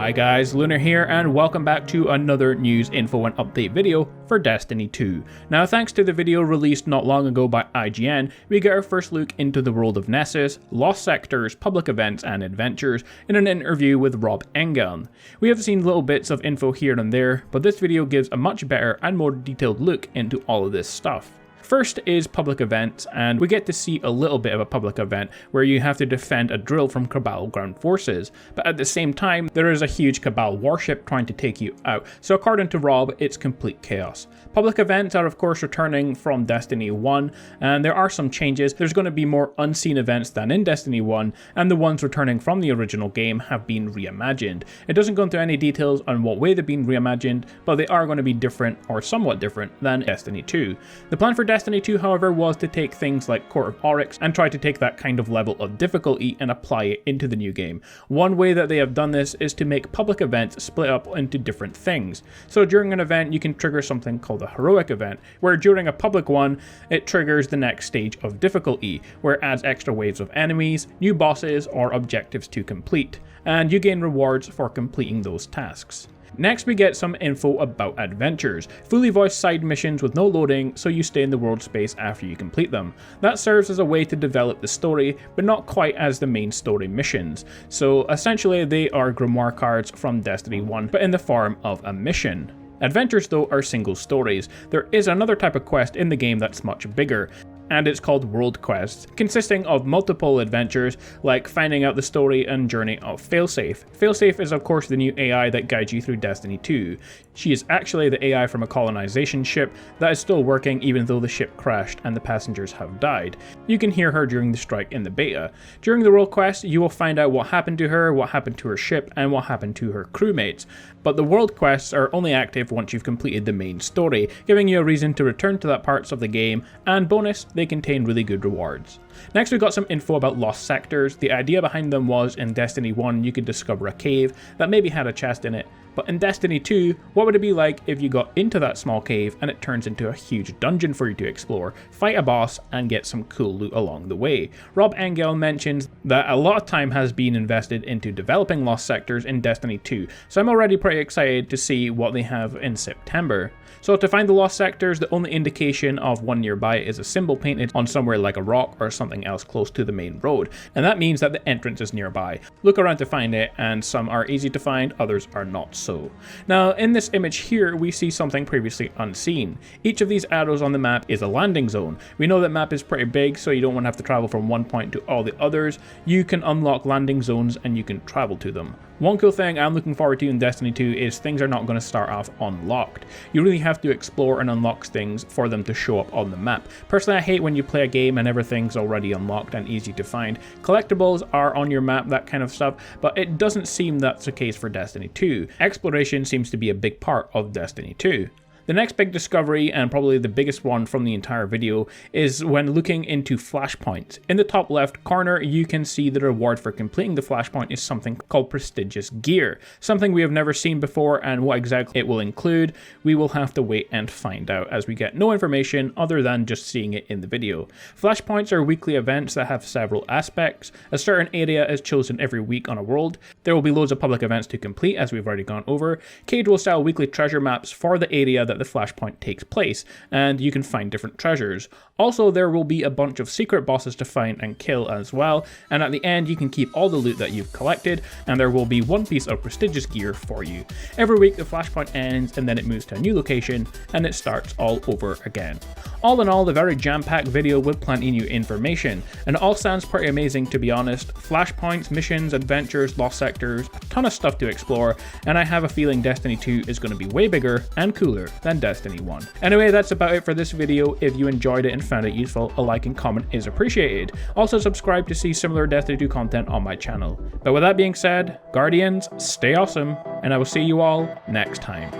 Hi guys, Lunar here and welcome back to another news info and update video for Destiny 2. Now thanks to the video released not long ago by IGN, we get our first look into the world of Nessus, lost sectors, public events and adventures in an interview with Rob Engel. We have seen little bits of info here and there, but this video gives a much better and more detailed look into all of this stuff. First is public events, and we get to see a little bit of a public event where you have to defend a drill from Cabal ground forces, but at the same time there is a huge Cabal warship trying to take you out, so according to Rob it's complete chaos. Public events are of course returning from Destiny 1, and there are some changes. There's going to be more unseen events than in Destiny 1, and the ones returning from the original game have been reimagined. It doesn't go into any details on what way they've been reimagined, but they are going to be different or somewhat different than Destiny 2. The plan for Destiny 2, however, was to take things like Court of Oryx and try to take that kind of level of difficulty and apply it into the new game. One way that they have done this is to make public events split up into different things. So during an event you can trigger something called a heroic event, where during a public one it triggers the next stage of difficulty, where it adds extra waves of enemies, new bosses or objectives to complete, and you gain rewards for completing those tasks. Next we get some info about adventures, fully voiced side missions with no loading, so you stay in the world space after you complete them. That serves as a way to develop the story, but not quite as the main story missions. So essentially they are grimoire cards from Destiny 1, but in the form of a mission. Adventures though are single stories. There is another type of quest in the game that's much bigger, and it's called World Quests, consisting of multiple adventures like finding out the story and journey of Failsafe. Failsafe is of course the new AI that guides you through Destiny 2. She is actually the AI from a colonization ship that is still working even though the ship crashed and the passengers have died. You can hear her during the strike in the beta. During the World Quest you will find out what happened to her, what happened to her ship, and what happened to her crewmates. But the World Quests are only active once you've completed the main story, giving you a reason to return to that parts of the game, and bonus, they contain really good rewards. Next we got some info about lost sectors. The idea behind them was in Destiny 1 you could discover a cave that maybe had a chest in it, but in Destiny 2, what would it be like if you got into that small cave and it turns into a huge dungeon for you to explore, fight a boss, and get some cool loot along the way? Rob Engel mentions that a lot of time has been invested into developing lost sectors in Destiny 2, so I'm already pretty excited to see what they have in September. So to find the lost sectors, the only indication of one nearby is a symbol painted on somewhere like a rock or something else close to the main road, and that means that the entrance is nearby. Look around to find it, and some are easy to find, others are not so. Now in this image here we see something previously unseen. Each of these arrows on the map is a landing zone. We know that map is pretty big, so you don't want to have to travel from one point to all the others. You can unlock landing zones and you can travel to them. One cool thing I'm looking forward to in Destiny 2 is things are not going to start off unlocked. You really have to explore and unlock things for them to show up on the map. Personally, I hate when you play a game and everything's already unlocked and easy to find. Collectibles are on your map, that kind of stuff, but it doesn't seem that's the case for Destiny 2. Exploration seems to be a big part of Destiny 2. The next big discovery, and probably the biggest one from the entire video, is when looking into flashpoints. In the top left corner you can see the reward for completing the flashpoint is something called prestigious gear. Something we have never seen before, and what exactly it will include we will have to wait and find out, as we get no information other than just seeing it in the video. Flashpoints are weekly events that have several aspects. A certain area is chosen every week on a world. There will be loads of public events to complete, as we've already gone over. Cade will style weekly treasure maps for the area that the flashpoint takes place, and you can find different treasures. Also, there will be a bunch of secret bosses to find and kill as well, and at the end you can keep all the loot that you've collected, and there will be one piece of prestigious gear for you. Every week the flashpoint ends and then it moves to a new location and it starts all over again. All in all, a very jam-packed video with plenty new information, and it all sounds pretty amazing to be honest. Flashpoints, missions, adventures, lost sectors, a ton of stuff to explore, and I have a feeling Destiny 2 is going to be way bigger and cooler than Destiny 1. Anyway, that's about it for this video. If you enjoyed it and found it useful, a like and comment is appreciated. Also subscribe to see similar Destiny 2 content on my channel. But with that being said, Guardians, stay awesome, and I will see you all next time.